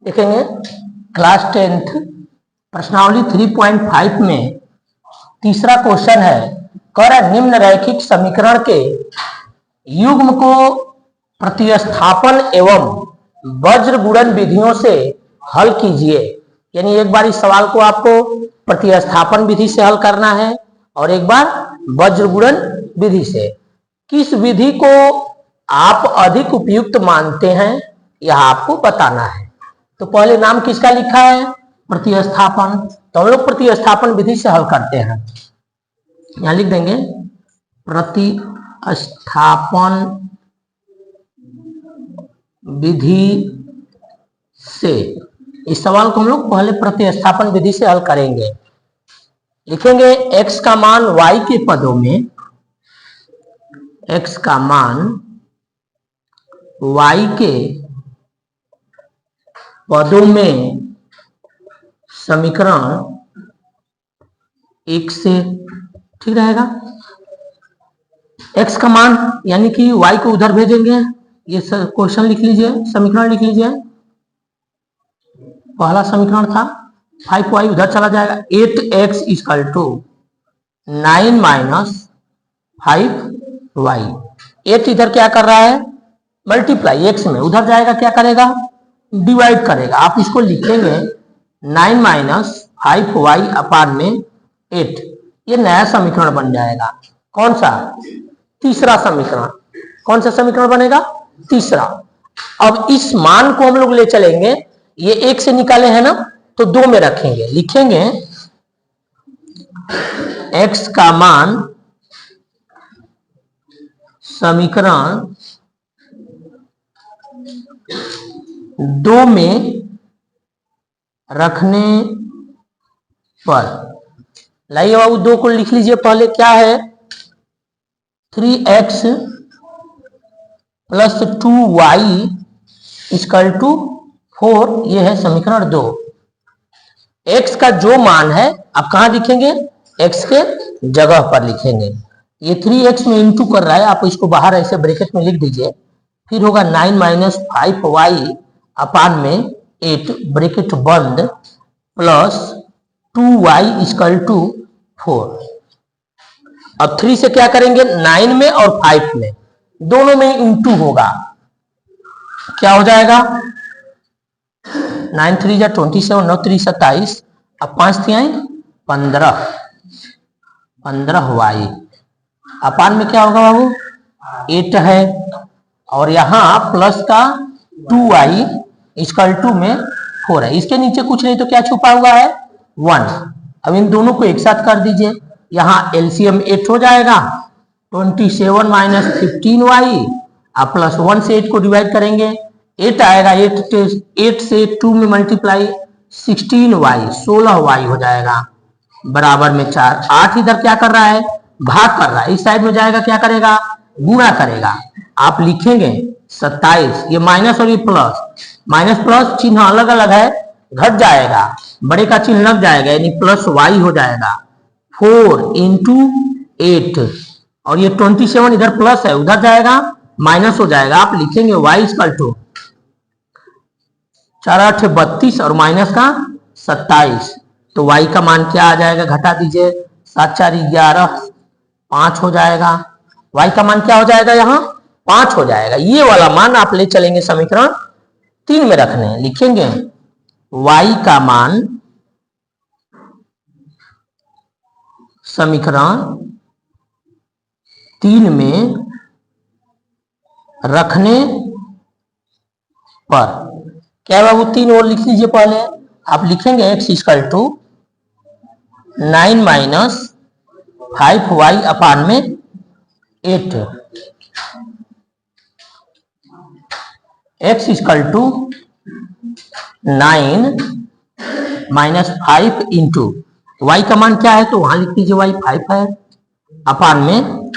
देखेंगे class 10th प्रश्नावली 3.5 में तीसरा क्वेश्चन है, कर निम्न रैखिक समीकरण के युग्म को प्रतिस्थापन एवं वज्र गुणन विधियों से हल कीजिए। यानी एक बार इस सवाल को आपको प्रतिस्थापन विधि से हल करना है और एक बार वज्र गुणन विधि से। किस विधि को आप अधिक उपयुक्त मानते हैं यह आपको बताना है। तो पहले नाम किसका लिखा है, प्रतिस्थापन। तो हम लोग प्रतिस्थापन विधि से हल करते हैं। यहां लिख देंगे प्रतिस्थापन विधि से। इस सवाल को हम लोग पहले प्रतिस्थापन विधि से हल करेंगे। लिखेंगे x का मान y के पदों में, x का मान y के पदों में समीकरण 1 से ठीक रहेगा। x का मान यानी कि y को उधर भेजेंगे। ये क्वेश्चन लिख लीजिए, समीकरण लिख लीजिए। पहला समीकरण था 5y उधर चला जाएगा। 8x equal to 9 minus 5y। 8 इधर क्या कर रहा है, मल्टीप्लाई x में, उधर जाएगा क्या करेगा, डिवाइड करेगा। आप इसको लिखेंगे 9 माइनस 5y अपान में 8। ये नया समीकरण बन जाएगा। कौन सा, तीसरा समीकरण। कौन सा समीकरण बनेगा, तीसरा। अब इस मान को हम लोग ले चलेंगे, ये 1 से निकाले हैं ना, तो 2 में रखेंगे। लिखेंगे x का मान समीकरण 2 में रखने पर, लाइए बाबू 2 को लिख लीजिए। पहले क्या है, 3x plus 2y equal to 4। ये है समीकरण 2। x का जो मान है आप कहां लिखेंगे, x के जगह पर लिखेंगे। ये 3x में इंटू कर रहा है, आप इसको बाहर ऐसे ब्रैकेट में लिख दीजिए। फिर होगा 9 माइनस 5y अपान में 8 ब्रैकेट बंद प्लस 2y इक्वल टू 4। अब 3 से क्या करेंगे, 9 में और 5 में, दोनों में इंटू होगा। क्या हो जाएगा, 9 3 जा 27, 9 3 27, अब 5 3 15y अपान में क्या होगा बाबू, 8 है और यहां प्लस का 2y इक्वल टू में 4 है। इसके नीचे कुछ नहीं तो क्या छुपा हुआ है, 1। अब इन दोनों को एक साथ कर दीजिए। यहां एलसीएम 8 हो जाएगा, 27 माइनस 15y आप प्लस 1 से 8 को डिवाइड करेंगे, 8 आएगा। 8 से 2 में मल्टीप्लाई 16y 16y हो जाएगा बराबर में 4। 8 इधर क्या कर रहा है, भाग कर रहा है। इस साइड में जाएगा क्या करेगा, गुणा करेगा। आप लिखेंगे 27। ये माइनस और ये प्लस, माइनस प्लस चिन्ह अलग अलग है, घट जाएगा, बड़े का चिन्ह लग जाएगा, यानी प्लस y हो जाएगा। 4 इंटू 8 और ये 27 इधर प्लस है, उधर जाएगा माइनस हो जाएगा। आप लिखेंगे y इक्वल टू 4 8 32 और माइनस का 27। तो y का मान क्या आ जाएगा, घटा दीजिए, 7 4 11 5 हो जाएगा। y का मान क्या हो जाएगा, यहाँ 5 हो जाएगा। ये वाला मान आप ले चलेंगे समीकरण 3 में रखने हैं। लिखेंगे y का मान समीकरण 3 में रखने पर क्या बाबू, 3 और लिख लीजिए। पहले आप लिखेंगे x equal to 9 minus 5y अपान में 8। x equal to 9 minus 5 into y का मान क्या है, तो वहां लिख दीजिए y 5 है, अपान में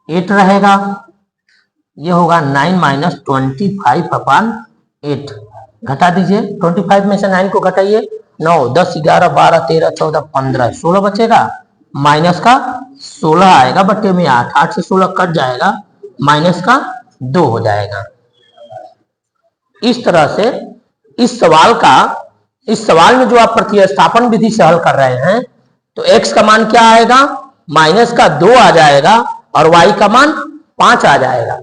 8 रहेगा। ये होगा 9 माइनस 25 अपान 8। घटा दीजिए, 25 में से 9 को घटाइए, 9 10 11 12 13 14 15 16 बचेगा, माइनस का 16 आएगा बट्टे में 8। 8 से 16 कट जाएगा, माइनस का 2 हो जाएगा। इस तरह से इस सवाल में जो आप प्रतिस्थापन विधि से हल कर रहे हैं तो x का मान क्या आएगा, माइनस का 2 आ जाएगा और y का मान 5 आ जाएगा।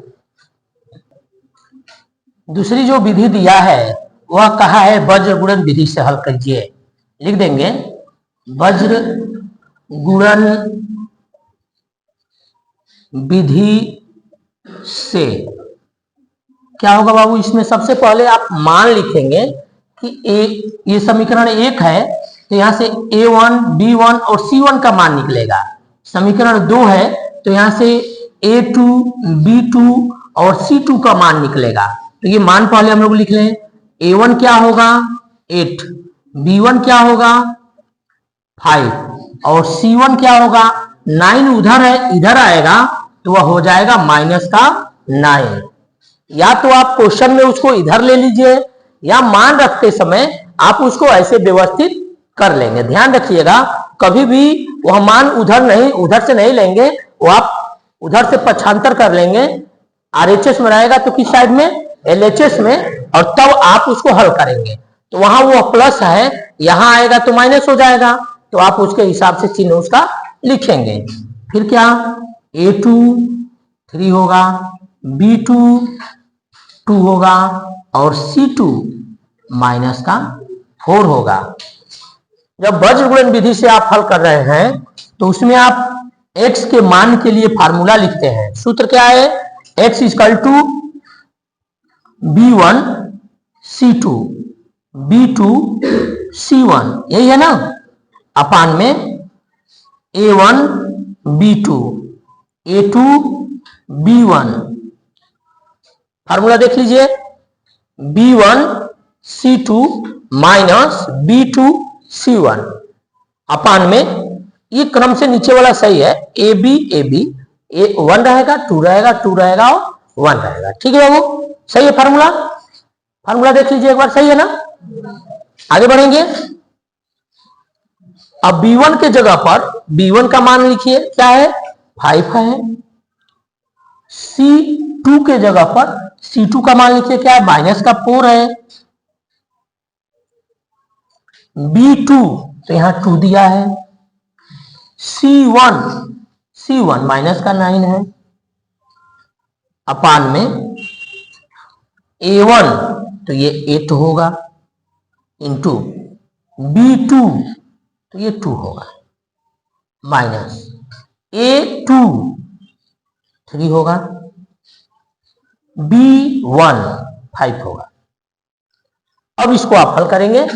दूसरी जो विधि दिया है वह कहा है वज्र गुणन विधि से हल कीजिए। लिख देंगे वज्र गुणन विधि से क्या होगा बाबू, इसमें सबसे पहले आप मान लिखेंगे कि ये समीकरण 1 है तो यहां से a1 b1 और c1 का मान निकलेगा। समीकरण 2 है तो यहां से a2 b2 और c2 का मान निकलेगा। तो ये मान पहले हम लोग लिख लें, a1 क्या होगा 8, b1 क्या होगा 5 और c1 क्या होगा 9। उधर है इधर आएगा तो वह हो जाएगा माइनस का 9। या तो आप क्वेश्चन में उसको इधर ले लीजिए या मान रखते समय आप उसको ऐसे व्यवस्थित कर लेंगे। ध्यान रखिएगा कभी भी वह मान उधर से नहीं लेंगे, वो आप उधर से पक्षांतर कर लेंगे। आरएचएस में रहेगा तो किस साइड में, एलएचएस में, और तब आप उसको हल करेंगे। तो वहां वो प्लस है, यहां आएगा तो माइनस हो जाएगा, तो आप उसके हिसाब से चिन्ह उसका लिखेंगे। फिर क्या a2 3 होगा, b2 2 होगा और c2 माइनस का 4 होगा। जब वज्र गुणन विधि से आप हल कर रहे हैं तो उसमें आप x के मान के लिए फार्मूला लिखते हैं। सूत्र क्या है, x equal to b1 c2 b2 c1, यही है ना, अपान में a1 b2 a2 b1। Formula देख लीजिए, b1 c2 minus b2 c1 अपान में, ये क्रम से नीचे वाला सही है, ए बी 1 रहेगा 2 रहेगा 2 रहेगा और 1 रहेगा। ठीक है बाबू, सही है फार्मूला देख लीजिए एक बार, सही है ना। आगे बढ़ेंगे, अब b1 के जगह पर b1 का मान लिखिए, क्या है 5 है। c2 के जगह पर c2 का मान लिखिए, क्या है माइनस का 4 है। b2 तो यहां 2 दिया है। c1 माइनस का 9 है, अपान में a1 तो ये 8 होगा, इंटू b2 तो ये 2 होगा, माइनस a2 3 होगा, b1 5 होगा। अब इसको आप हल करेंगे,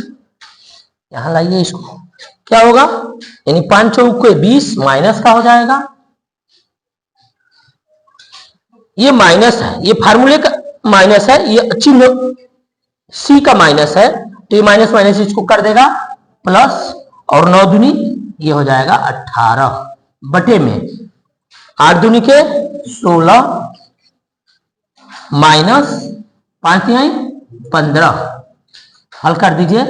यहां लाइए इसको, क्या होगा, यानी 5 चौके 20 माइनस का हो जाएगा। ये माइनस है, ये फार्मूले का माइनस है, ये चिन्ह सी का माइनस है, तो ये माइनस माइनस इसको कर देगा प्लस, और 9 दूनी ये हो जाएगा 18 बटे में 8 दूनी के 16 माइनस 5 15। हल कर दीजिए,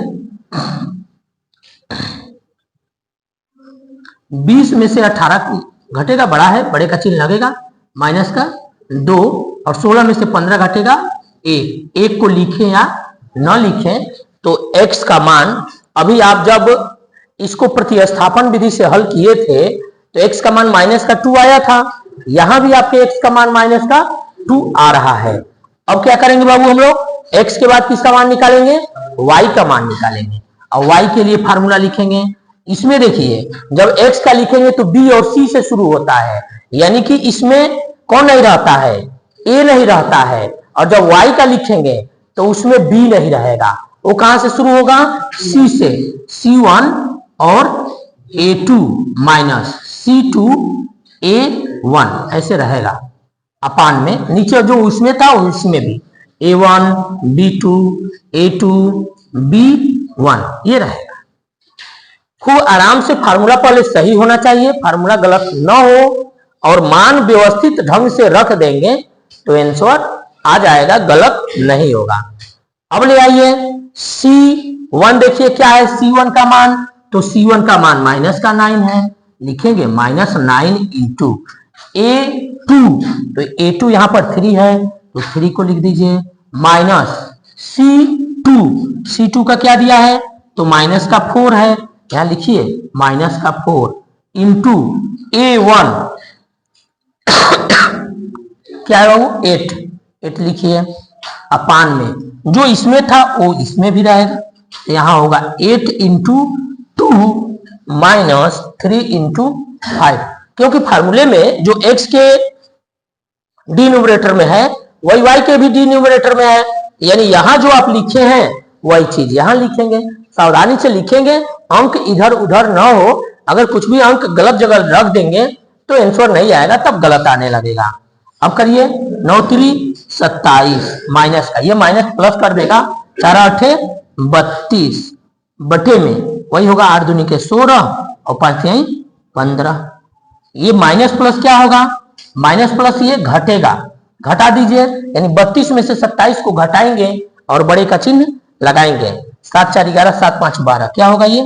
20 में से 18 घटेगा, बड़ा है, बड़े का चिन्ह लगेगा, माइनस का 2, और 16 में से 15 घटेगा 1 को लिखें या न लिखें तो x का मान, अभी आप जब इसको प्रतिस्थापन विधि से हल किए थे तो x का मान माइनस का 2 आया था, यहां भी आपके x का मान माइनस का 2 आ रहा है। अब क्या करेंगे बाबू, हम लोग x के बाद किसका मान निकालेंगे, y का मान निकालेंगे, और y के लिए फार्मूला लिखेंगे। इसमें देखिए जब x का लिखेंगे तो b और c से शुरू होता है, यानी कि इसमें कौन नहीं रहता है, a नहीं रहता है, और जब y का लिखेंगे तो उसमें b नहीं रहेगा, वो कहां से शुरू होगा, c से, c1 और a2 माइनस c2 a1 ऐसे रहेगा, अपान में नीचे जो उसमें था उसमें भी a1 b2 a2 b1 ये रहेगा। खूब आराम से, फार्मूला पहले सही होना चाहिए, फार्मूला गलत न हो, और मान व्यवस्थित ढंग से रख देंगे तो आंसर आ जाएगा, गलत नहीं होगा। अब ले आइए C1, देखिए क्या है C1 का मान, तो C1 का मान माइनस का 9 है, लिखेंगे -9 इंटू A2, तो A2 यहां पर 3 है तो 3 को लिख दीजिए, माइनस टू, C2 का क्या दिया है तो माइनस का 4 है, यहां लिखिए माइनस का 4 इंटू A1 क्या है वो 8 लिखिए, अपान में जो इसमें था वो इसमें भी रहेगा, यहां होगा 8 इंटू 2 माइनस 3 इंटू 5, क्योंकि फार्मूले में जो x के डिनोमिनेटर में है वही y के भी डिनोमिनेटर में है, यानी यहां जो आप लिखे हैं वही चीज यहां लिखेंगे। सावधानी से लिखेंगे, अंक इधर उधर ना हो, अगर कुछ भी अंक गलत जगह रख देंगे तो आंसर नहीं आएगा, तब गलत आने लगेगा। अब करिए 9 3 27 माइनस का, ये माइनस प्लस कर देगा, 4 8 32 बटे में वही होगा 8 दूनी के 16 और 5 15। ये माइनस प्लस क्या होगा, माइनस प्लस ये घटेगा, घटा दीजिए, यानी 32 में से 27 को घटाएंगे और बड़े का चिन्ह लगाएंगे, 7 4 11 7 5 12, क्या होगा ये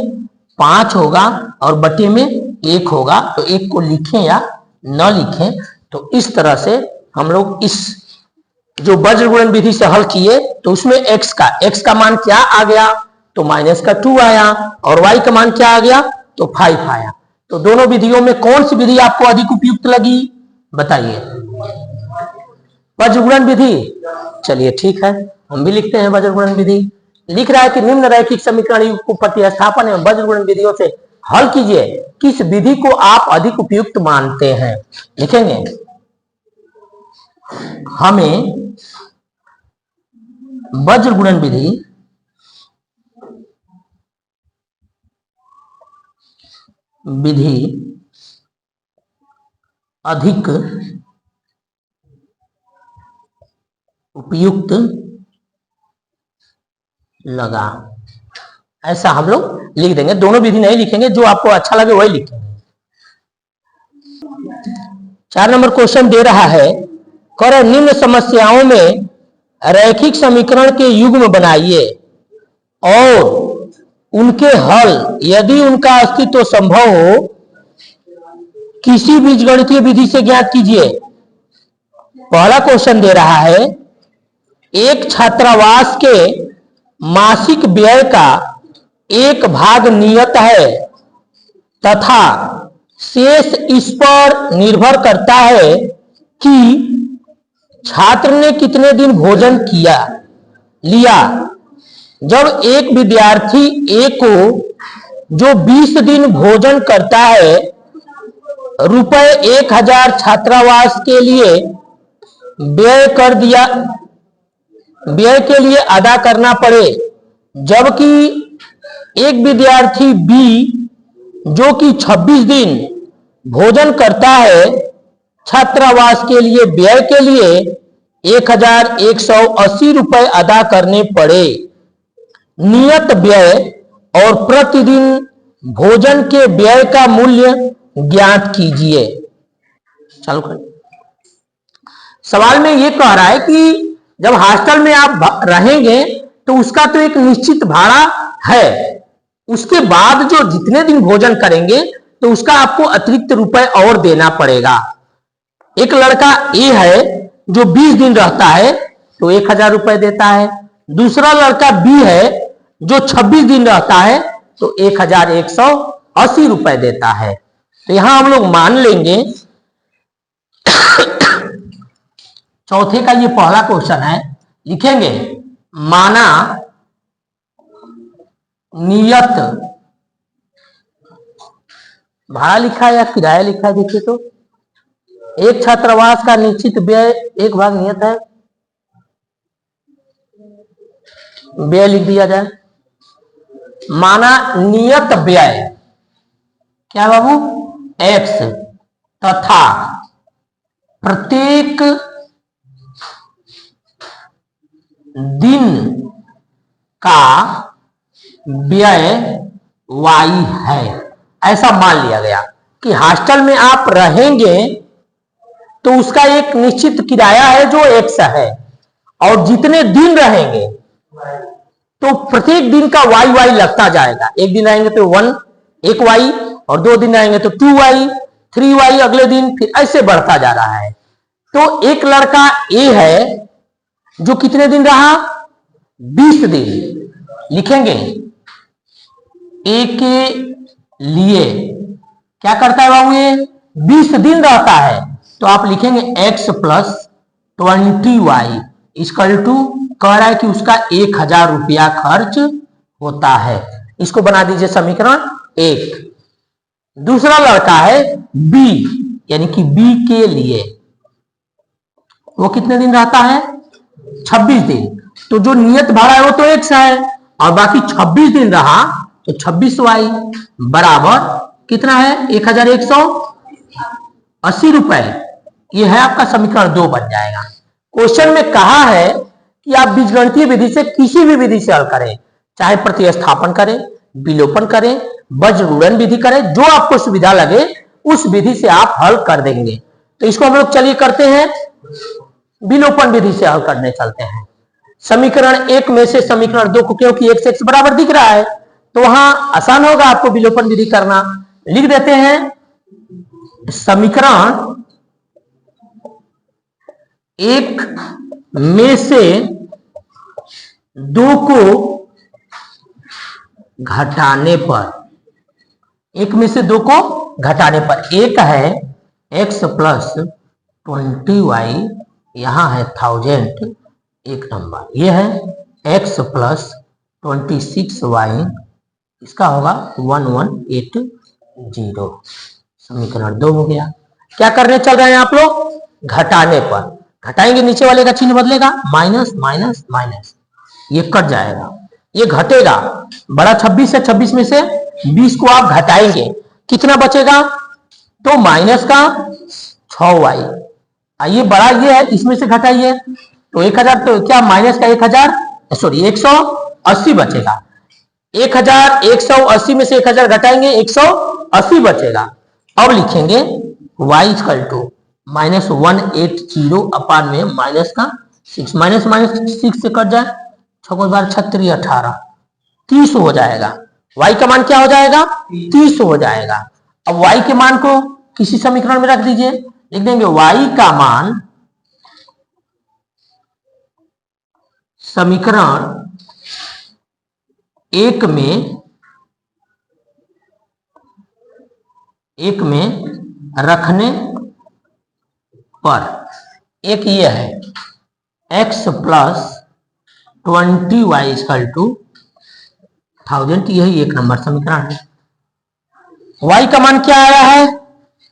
5 होगा और बटे में 1 होगा, तो 1 को लिखें या न लिखें। तो इस तरह से हम लोग इस जो वज्र गुणन विधि से हल किए तो उसमें x का मान क्या आ गया तो माइनस का 2 आया, और y का मान क्या आ गया तो 5 आया। तो दोनों विधियों में कौन सी विधि आपको अधिक उपयुक्त लगी बताइए, वज्र गुणन विधि। चलिए ठीक है, हम भी लिखते हैं वज्र गुणन विधि। लिख रहा है कि निम्न रैखिक समीकरण को प्रतिस्थापन एवं वज्र गुणन विधियों से हल कीजिए, किस विधि को आप अधिक उपयुक्त मानते हैं। लिखेंगे हमें वज्र गुणन विधि अधिक उपयुक्त लगा, ऐसा हम लोग लिख देंगे। दोनों विधि नहीं लिखेंगे, जो आपको अच्छा लगे वही लिखेंगे। 4 नंबर क्वेश्चन दे रहा है, करो निम्न समस्याओं में रैखिक समीकरण के युग्म बनाइए और उनके हल यदि उनका अस्तित्व संभव हो किसी बीजगणितीय विधि से ज्ञात कीजिए। पहला क्वेश्चन दे रहा है, एक छात्रावास के मासिक व्यय का 1 भाग नियत है तथा शेष इस पर निर्भर करता है कि छात्र ने कितने दिन भोजन लिया। जब एक विद्यार्थी ए को जो 20 दिन भोजन करता है रुपए 1000 छात्रावास के लिए व्यय के लिए अदा करना पड़े, जबकि एक विद्यार्थी बी जो कि 26 दिन भोजन करता है छात्रावास के लिए व्यय के लिए 1180 रुपए अदा करने पड़े। नियत व्यय और प्रतिदिन भोजन के व्यय का मूल्य ज्ञात कीजिए। चालू करें। सवाल में यह कह रहा है कि जब हॉस्टल में आप रहेंगे तो उसका तो एक निश्चित भाड़ा है, उसके बाद जो जितने दिन भोजन करेंगे तो उसका आपको अतिरिक्त रुपए और देना पड़ेगा। एक लड़का ए है जो 20 दिन रहता है तो 1000 रुपए देता है, दूसरा लड़का बी है जो 26 दिन रहता है तो 1180 रुपए देता है। तो यहां हम लोग मान लेंगे, चौथे का ये पहला क्वेश्चन है, लिखेंगे माना नियत भाड़ा लिखा है या किराया लिखा है, देखिए तो एक छात्रावास का निश्चित व्यय 1 भाग नियत है, व्यय लिख दिया जाए। माना नियत व्यय क्या बाबू x तथा प्रत्येक दिन का व्यय y है, ऐसा मान लिया गया कि हॉस्टल में आप रहेंगे तो उसका एक निश्चित किराया है जो x है, और जितने दिन रहेंगे तो प्रत्येक दिन का y लगता जाएगा। एक दिन आएंगे तो 1 y, और 2 दिन आएंगे तो 2y, 3y अगले दिन, फिर ऐसे बढ़ता जा रहा है। तो एक लड़का ए है जो कितने दिन रहा 20 दिन लिखेंगे। ए के लिए क्या करता है बाबू, ये 20 दिन रहता है, तो आप लिखेंगे x plus 20y equal to, कह रहा है कि उसका 1000 रुपया खर्च होता है। इसको बना दीजिए समीकरण 1। दूसरा लड़का है b, यानी कि b के लिए वो कितने दिन रहता है, 26 दिन। तो जो नियत भाड़ा है वो तो x है, और बाकी 26 दिन रहा तो 26y बराबर कितना है, 1180 रुपए। ये है आपका समीकरण 2 बन जाएगा। क्वेश्चन में कहा है कि आप बीजगणितीय विधि से किसी भी विधि से हल करें, चाहे प्रतिस्थापन करें, विलोपन करें, वज्रगुणन विधि करें, जो आपको सुविधा लगे उस विधि से आप हल कर देंगे। तो इसको हम लोग चलिए करते हैं, विलोपन विधि से हल करने चलते हैं। समीकरण 1 में से समीकरण 2 को, क्योंकि x बराबर दिख रहा है तो वहां आसान होगा आपको विलोपन विधि करना। लिख देते हैं समीकरण 1 में से 2 को घटाने पर, 1 में से 2 को घटाने पर, एक है x प्लस 20y, यहां है 1000 एक नंबर, यह है x प्लस 26y, इसका होगा 1180। समीकरण 2 हो गया। क्या करने चल रहे हैं आप लोग, घटाने पर। घटाएंगे, नीचे वाले का चिन्ह बदलेगा, माइनस माइनस माइनस, ये कट जाएगा, ये घटेगा। बड़ा 26 है, 26 में से 20 को आप घटाएंगे, कितना बचेगा, तो माइनस का 6y। आइए बड़ा ये है, इसमें से घटाइए तो 1000, तो क्या माइनस का 1000, सॉरी 180 बचेगा। 1180 में से 1000 घटाएंगे, 180 बचेगा। अब लिखेंगे y इक्वल टू माइनस 180 अपान में माइनस का 6, माइनस माइनस 6 से कट जाए, 6×4 = 18, 30 हो जाएगा। y का मान क्या हो जाएगा, 30 हो जाएगा। अब y के मान को किसी समीकरण में रख दीजिए, लिख देंगे y का मान समीकरण 1 में रखने पर, एक ये है x plus 20y equal to 1000, यही 1 नंबर समीकरण है। y का मान क्या आया है,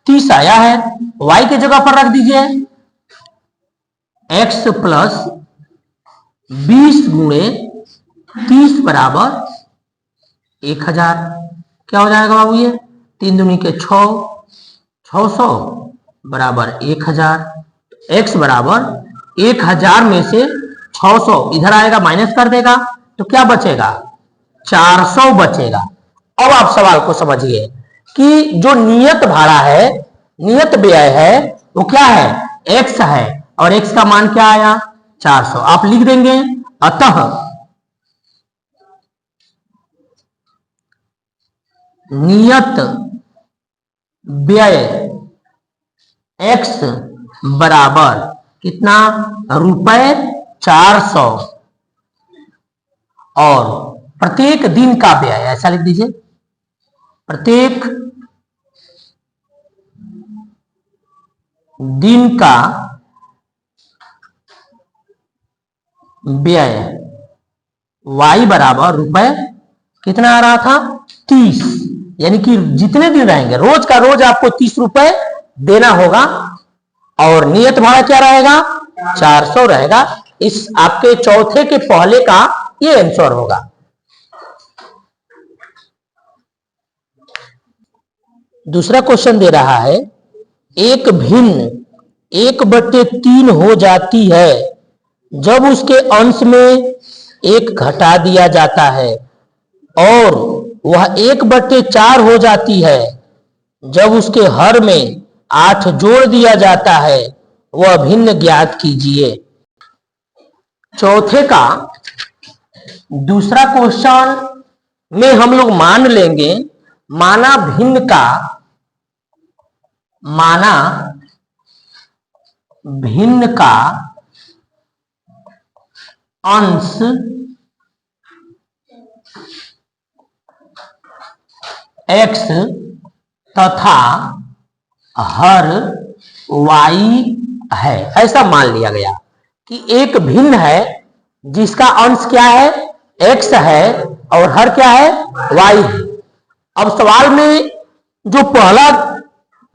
30 आया है। y की जगह पर रख दीजिए x प्लस 20 गुणे 30 बराबर 1000। क्या हो जाएगा बाबू, ये 3 दूनी के 6, 600 बराबर 1000। x बराबर 1000 में से 600 इधर आएगा, माइनस कर देगा, तो क्या बचेगा, 400 बचेगा। अब आप सवाल को समझिए कि जो नियत भाड़ा है, नियत व्यय है, वो क्या है, x है, और x का मान क्या आया, 400। आप लिख देंगे अतः नियत व्यय x बराबर कितना, रुपए 400, और प्रत्येक दिन का व्यय, ऐसा लिख दीजिए, प्रत्येक दिन का व्यय y बराबर रुपए कितना आ रहा था, 30, यानी कि जितने दिन रहेंगे रोज का रोज आपको 30 रुपए देना होगा, और नियत भाड़ा क्या रहेगा, 400 रहेगा। इस आपके चौथे के पहले का ये आंसर होगा। दूसरा क्वेश्चन दे रहा है, एक भिन्न 1/3 हो जाती है जब उसके अंश में 1 घटा दिया जाता है, और वह 1/4 हो जाती है जब उसके हर में 8 जोड़ दिया जाता है, वह भिन्न ज्ञात कीजिए। चौथे का दूसरा क्वेश्चन में हम लोग मान लेंगे, माना भिन्न का अंश x तथा हर y है, ऐसा मान लिया गया कि एक भिन्न है जिसका अंश क्या है, x है और हर क्या है, y है। अब सवाल में जो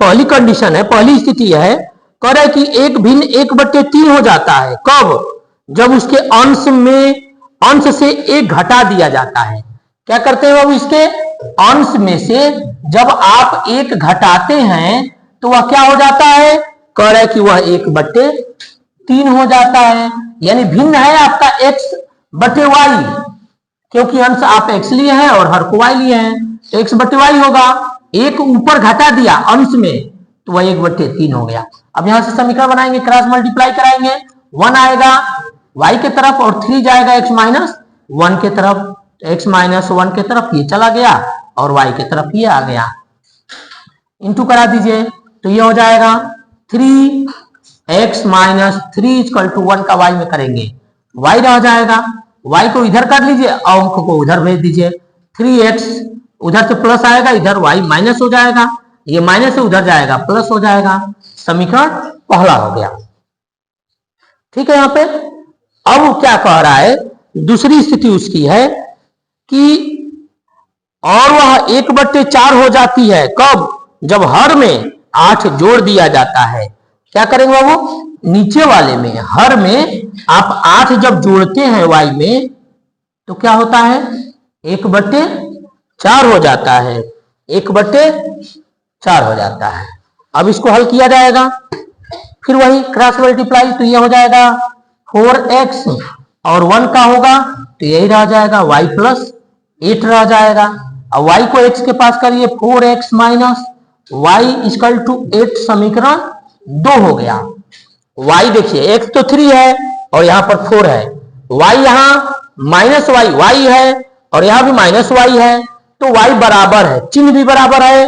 पहली कंडीशन है, पहली स्थिति है, कह रहा है कि एक भिन्न 1/3 हो जाता है। कब? जब उसके अंश से एक घटा दिया जाता है। क्या करते हैं बाबू, इसके अंश में से जब आप एक घटाते हैं तो वह क्या हो जाता है, कह रहा है कि वह 1/3 हो जाता है। यानी भिन्न है आपका x/y, क्योंकि अंश आप x लिए हैं और हर को y लिए हैं, x/y होगा। एक ऊपर घटा दिया अंश में तो वह 1/3 हो गया। अब यहां से समीकरण बनाएंगे, क्रॉस मल्टीप्लाई कराएंगे, 1 आएगा y के तरफ और 3 जाएगा x-1 के तरफ, x-1 के तरफ ये चला गया और y के तरफ ये आ गया। इंटू करा दीजिए तो ये हो जाएगा 3x - 3 = 1 का y में करेंगे, y रह जाएगा, y को इधर कर लीजिए, अंक को उधर भेज दीजिए। 3x उधर से प्लस आएगा, इधर y माइनस हो जाएगा, ये माइनस से उधर जाएगा प्लस हो जाएगा। समीकरण पहला हो गया। ठीक है। यहां पे अब क्या कह रहा है, दूसरी स्थिति उसकी है कि और वह 1/4 हो जाती है। कब? जब हर में 8 जोड़ दिया जाता है। क्या करेंगे बाबू, नीचे वाले में हर में आप 8 जब जोड़ते हैं y में तो क्या होता है, 1/4 हो जाता है, 1/4 हो जाता है। अब इसको हल किया जाएगा, फिर वही क्रॉस मल्टीप्लाई, तो ये हो जाएगा 4x और 1 का होगा तो यही रह जाएगा, y + 8 रह जाएगा। अब y को x के पास करिए, 4x - y = 8, समीकरण 2 हो गया। y देखिए, x तो 3 है और यहां पर 4 है, y यहां -y है और यहां भी -y है, तो y बराबर है, चिन्ह भी बराबर है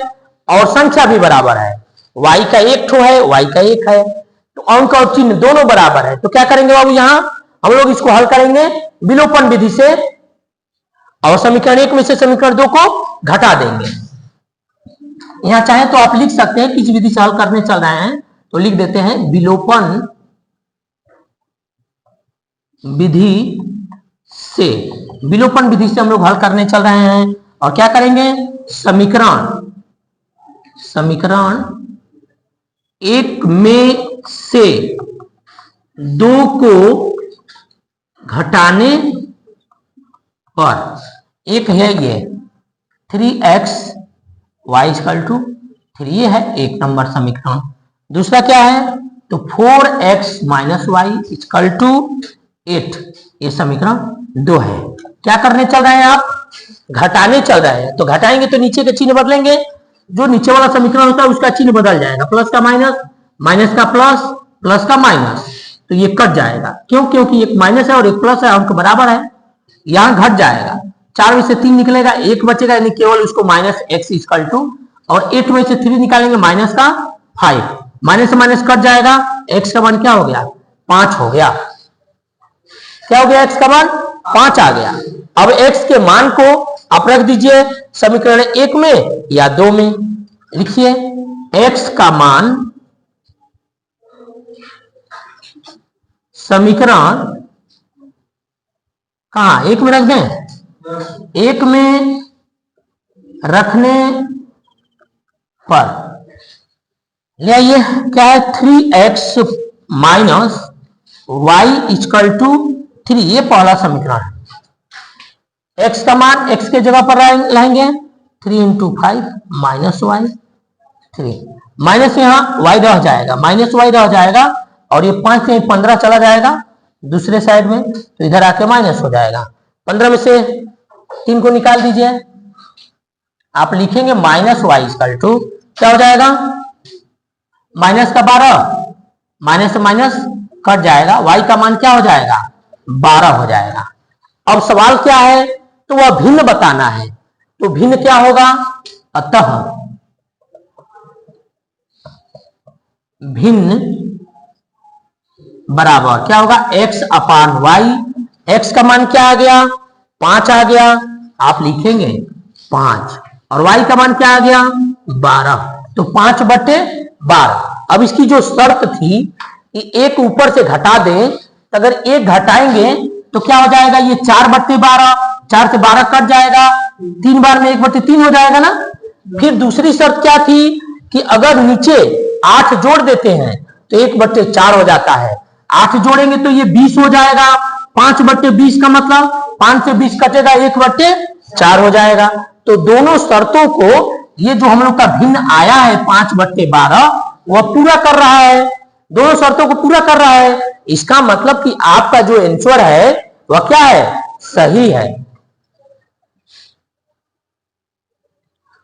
और संख्या भी बराबर है। y का 1 ठो है, y का 1 है, तो अंक और चिन्ह दोनों बराबर है। तो क्या करेंगे बाबू, यहां हम लोग इसको हल करेंगे विलोपन विधि से और समीकरण 1 में से समीकरण 2 को घटा देंगे। यहां चाहे तो आप लिख सकते हैं, किस विधि से हल करने चल रहे हैं तो लिख देते हैं विलोपन विधि से। विलोपन विधि से हम लोग हल करने चल रहे हैं और क्या करेंगे, समीकरण 1 में से 2 को घटाने पर, एक है ये 3x y = 3, ये है 1 नंबर समीकरण। दूसरा क्या है, तो 4x - y = 8, ये समीकरण 2 है। क्या करने चल रहे हैं आप, घटाने चल रहे हैं, तो घटाएंगे तो नीचे के चिन्ह बदलेंगे, जो नीचे वाला समीकरण होता है उसका चिन्ह बदल जाएगा, प्लस का माइनस, माइनस का प्लस, प्लस का माइनस, तो ये कट जाएगा। क्यों? क्योंकि एक माइनस है और एक प्लस है, अंक बराबर है, यहां घट जाएगा। 4 में से 3 निकलेगा, 1 बचेगा, यानी केवल उसको -x = और 8 में से 3 निकालेंगे -5, माइनस से माइनस कट जाएगा, x का मान क्या हो गया, 5 हो गया। क्या हो गया, x का मान 5 आ गया। अब x के मान को आप रख दीजिए समीकरण 1 में या 2 में। लिखिए x का मान समीकरण कहां, 1 में रख दें, 1 में रखने पर ले आइए, क्या है, 3x - y = 3, ये पहला समीकरण है। x का मान x के जगह पर लाएंगे, 3 × 5 - y, 3 माइनस, यहां y रह जाएगा, -y रह जाएगा और ये 5 से 15 चला जाएगा दूसरे साइड में, तो इधर आके माइनस हो जाएगा। 15 में से 3 को निकाल दीजिए, आप लिखेंगे -y = क्या हो जाएगा, माइनस का 12, माइनस से माइनस कट जाएगा, y का मान क्या हो जाएगा, 12 हो जाएगा। अब सवाल क्या है, तो वह भिन्न बताना है, तो भिन्न क्या होगा, अतः भिन्न बराबर क्या होगा, x/y, x का मान क्या आ गया, 5 आ गया, आप लिखेंगे 5 और y का मान क्या आ गया 12, तो 5/12। अब इसकी जो शर्त थी कि एक ऊपर से घटा दें, तो अगर एक घटाएंगे तो क्या हो जाएगा, ये 4/12, 4 से 12 कट जाएगा, 3 बार में 1/3 हो जाएगा ना। फिर दूसरी शर्त क्या थी कि अगर नीचे 8 जोड़ देते हैं तो 1/4 हो जाता है, 8 जोड़ेंगे तो ये 20 हो जाएगा, 5/20 का मतलब 5 से 20 कटेगा, 1/4 हो जाएगा। तो दोनों शर्तों को ये जो हम लोग का भिन्न आया है 5/12 वह पूरा कर रहा है, दोनों शर्तों को पूरा कर रहा है। इसका मतलब कि आपका जो आंसर है वह क्या है, सही है।